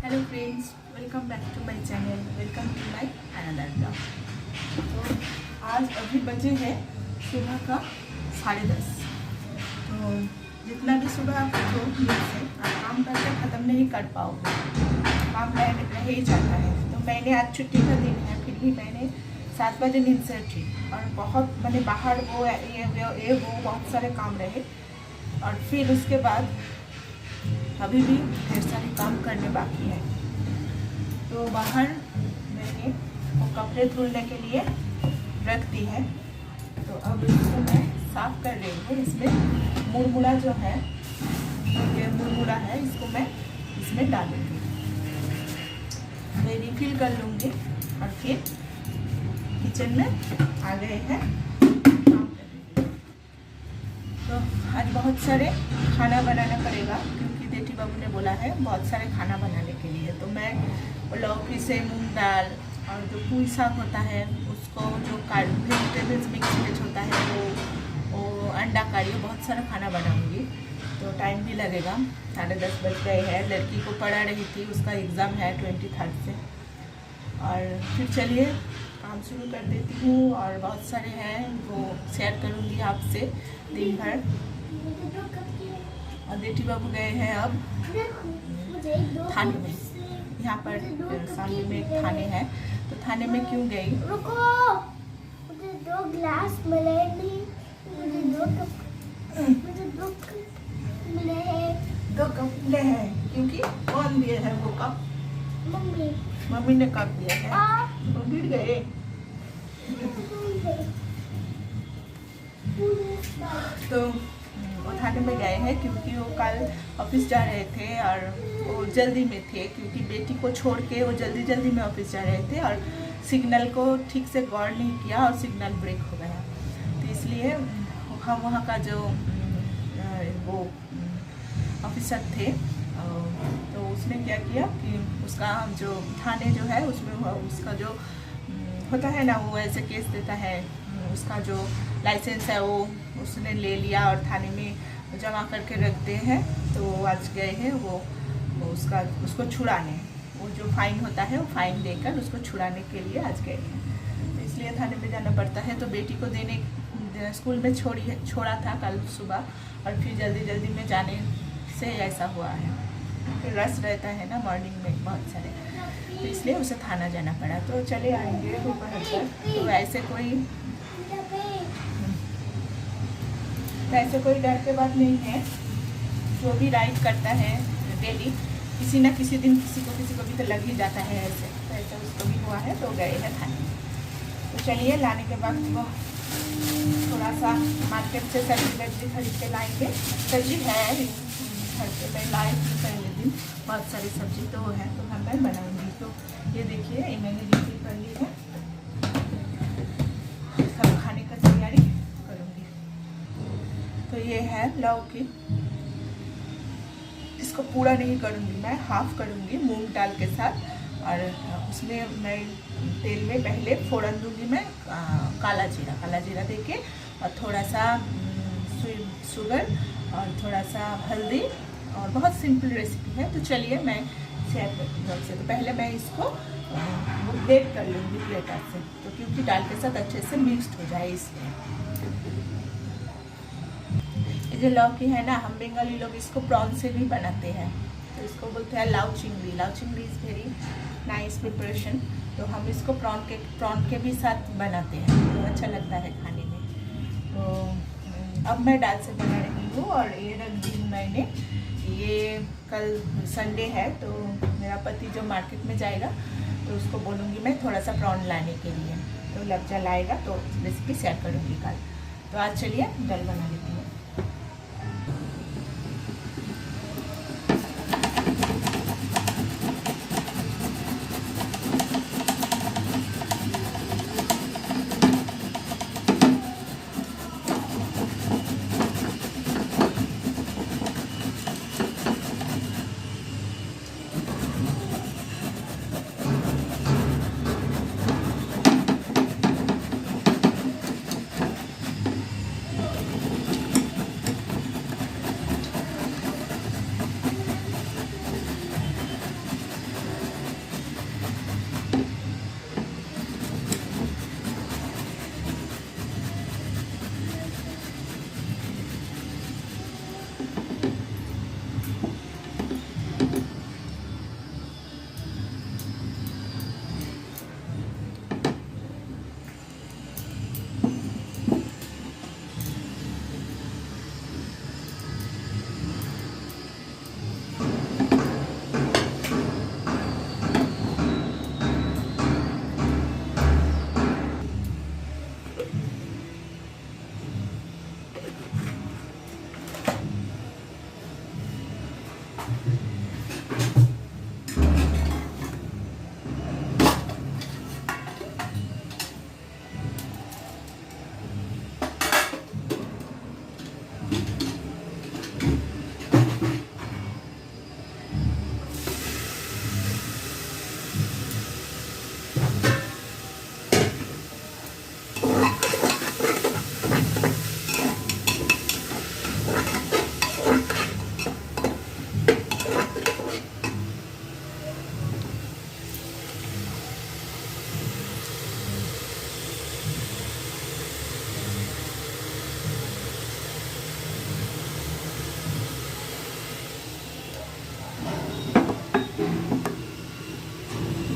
Hello friends, welcome back to my channel, welcome to my another blog. तो आज अभी बजे है सुबह का 10:30। तो जितना भी सुबह आप उठो नींद से, आप काम करके ख़त्म नहीं कर पाओगे, काम रह ही जाता है। तो मैंने आज छुट्टी का दिन है, फिर भी मैंने 7 बजे नींद से उठी और बहुत मैंने बाहर वो बहुत सारे काम रहे। और फिर उसके बाद अभी भी ढेर सारे काम करने बाकी है। तो बाहर मैंने वो कपड़े धुलने के लिए रख दी है। तो अब इसको मैं साफ़ कर रही हूँ। इसमें मुरमुरा जो है, ये मुरमुरा है, इसको मैं इसमें डालूँगी। मैं रिफिल कर लूँगी और फिर किचन में आ गए हैं काम करने। तो आज बहुत सारे खाना बनाना पड़ेगा क्योंकि बेटी बाबू ने बोला है बहुत सारे खाना बनाने के लिए। तो मैं लौकी से मूंग दाल और जो पुई साग होता है उसको, जो वेजिटेबल्स मिक्स वेज होता है, वो अंडा करी, बहुत सारा खाना बनाऊंगी। तो टाइम भी लगेगा, 10:30 बज गए हैं। लड़की को पढ़ा रही थी, उसका एग्ज़ाम है 23 से। और फिर चलिए काम शुरू कर देती हूँ। और बहुत सारे हैं वो शेयर करूँगी आपसे दिन भर। और बेटी बाबू गए हैं अब थाने में। यहाँ पर सामने में एक थाने है। तो थाने में क्यों गई? रुको, मुझे 2 ग्लास मिले नहीं, मुझे 2 कप मिले हैं। 2 कप मिले हैं क्योंकि कौन दिए है वो कप? मम्मी ने कप दिया है। वो गिर गए। तो वो थाने में गए हैं क्योंकि वो कल ऑफिस जा रहे थे और वो जल्दी में थे, क्योंकि बेटी को छोड़ के वो जल्दी में ऑफिस जा रहे थे और सिग्नल को ठीक से गौर नहीं किया और सिग्नल ब्रेक हो गया। तो इसलिए हम वहाँ का जो वो ऑफिसर थे, तो उसने क्या किया कि उसका जो थाने जो है उसमें उसका जो होता है ना, वो ऐसे केस देता है, उसका जो लाइसेंस है वो उसने ले लिया और थाने में जमा करके रखते हैं। तो आज गए हैं वो उसको छुड़ाने, वो जो फाइन होता है वो फाइन देकर उसको छुड़ाने के लिए आज गए हैं। तो इसलिए थाने में जाना पड़ता है। तो बेटी को देने स्कूल में छोड़ा था कल सुबह और फिर जल्दी में जाने से ऐसा हुआ है। फिर रश रहता है ना मॉर्निंग में बहुत सारे, तो इसलिए उसे थाना जाना पड़ा। तो चले आएंगे दोपहर तक। तो ऐसे कोई डर के बात नहीं है। जो भी राइड करता है डेली, किसी न किसी दिन किसी को भी तो लग ही जाता है ऐसे। तो ऐसा उसको भी हुआ है। तो गए हैं थाने। तो चलिए, लाने के बाद वो थोड़ा सा मार्केट से सब्जी खरीद के लाएंगे। सब्जी है घर पे, मैं लाई थी पहले दिन, बहुत सारी सब्जी तो है, तो मैं बनाऊंगी। तो ये देखिए, ये मैंने रिफिल कर ली है। सब खाने का तैयारी करूंगी। तो ये है लौकी, इसको पूरा नहीं करूंगी, मैं हाफ करूंगी मूंग दाल के साथ। और उसमें मैं तेल में पहले फोड़न दूंगी मैं काला जीरा देके, और थोड़ा सा शुगर और थोड़ा सा हल्दी, और बहुत सिंपल रेसिपी है। तो चलिए मैं शेयर करती हूँ आपसे। तो पहले मैं इसको ब्लेंड कर लूँगी प्लेटर से, तो क्योंकि दाल के साथ अच्छे से मिक्सड हो जाए इसलिए। ये जो लौकी है ना, हम बंगाली लोग इसको प्रॉन से भी बनाते हैं। तो इसको बोलते हैं लाउ चिंगड़ी इज़ वेरी नाइस प्रिपरेशन। तो हम इसको प्रॉन के भी साथ बनाते हैं, तो अच्छा लगता है खाने में। तो अब मैं दाल से बना रही हूँ। और ये रख दी मैंने, ये कल संडे है तो मेरा पति जो मार्केट में जाएगा तो उसको बोलूँगी मैं थोड़ा सा प्रॉन लाने के लिए। तो लग लाएगा तो रेसिपी शेयर करूँगी कल। तो आज चलिए दाल बना लेती हूँ।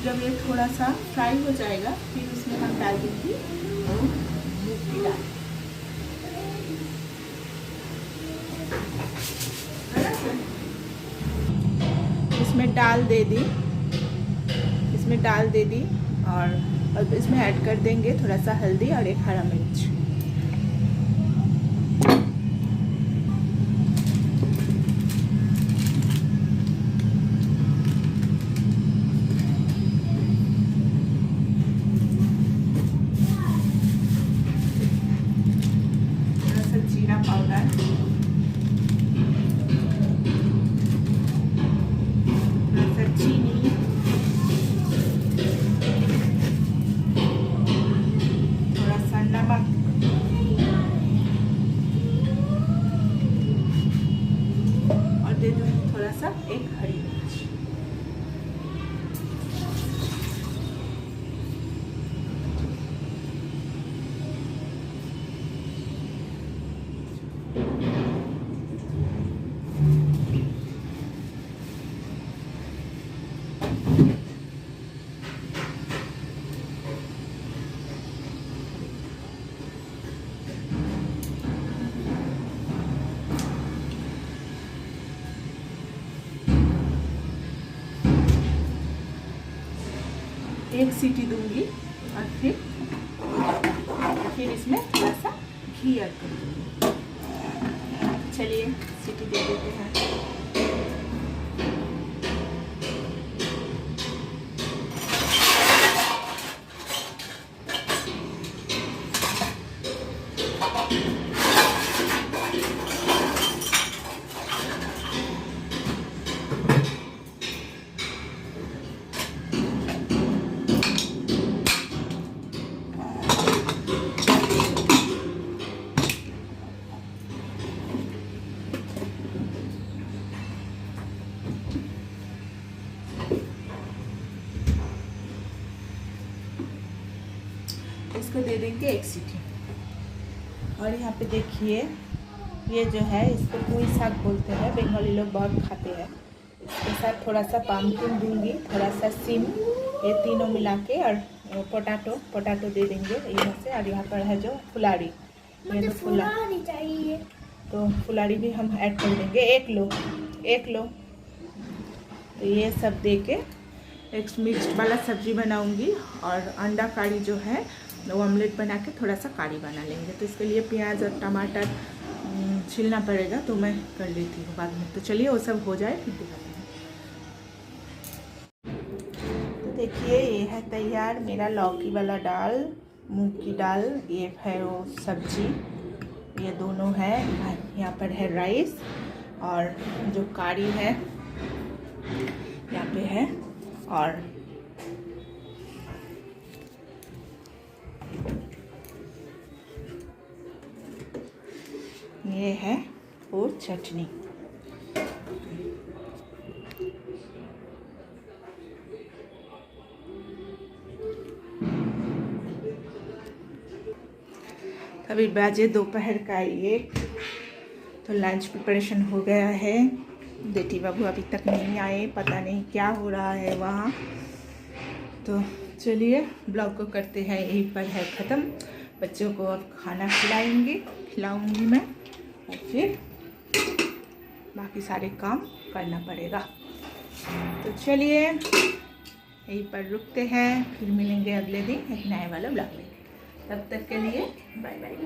जब ये थोड़ा सा फ्राई हो जाएगा फिर उसमें हम डाल देंगे मूंग की दाल। इसमें डाल दे दी और अब इसमें ऐड कर देंगे थोड़ा सा हल्दी और एक हरा मिर्च। थोड़ा सा जीरा पाउडर, थोड़ा सा चीनी, थोड़ा सा नमक और दे दूँ थोड़ा सा एक हरी मिर्च। एक सीटी दूंगी और फिर इसमें थोड़ा सा घी ऐड कर दूंगी। चलिए सीटी दे देते हैं। इसको दे देंगे एक सीटी। और यहाँ पे देखिए ये जो है इसको पुई शाक बोलते हैं, बंगाली लोग बहुत खाते हैं। इसके साथ थोड़ा सा पम्पकिन दूंगी, थोड़ा सा सिम, ये तीनों मिला के और पोटैटो दे देंगे यहाँ से। और यहाँ पर है जो फुलाड़ी, ये तो फुलाड़ी चाहिए तो फुलाड़ी भी हम ऐड कर देंगे। एक लो तो ये सब दे के एक मिक्स्ड वाला सब्जी बनाऊंगी। और अंडा करी जो है वो ऑमलेट बना के थोड़ा सा करी बना लेंगे। तो इसके लिए प्याज और टमाटर छीलना पड़ेगा, तो मैं कर लेती हूँ बाद में। तो चलिए वो सब हो जाए फिर दिखाते हैं। तो देखिए ये है तैयार मेरा लौकी वाला दाल, मूंग की दाल, ये है वो सब्जी, ये दोनों है। यहाँ पर है राइस और जो करी है यहाँ पे है। और ये है वो चटनी। अभी बजे दोपहर का 1, तो लंच प्रिपरेशन हो गया है। बेटी बाबू अभी तक नहीं आए, पता नहीं क्या हो रहा है वहाँ। तो चलिए ब्लॉग को करते हैं यहीं पर है ख़त्म। बच्चों को अब खाना खिलाऊंगी मैं और फिर बाकी सारे काम करना पड़ेगा। तो चलिए यहीं पर रुकते हैं, फिर मिलेंगे अगले दिन एक नए वाला ब्लॉग लेके। तब तक के लिए बाय बाय।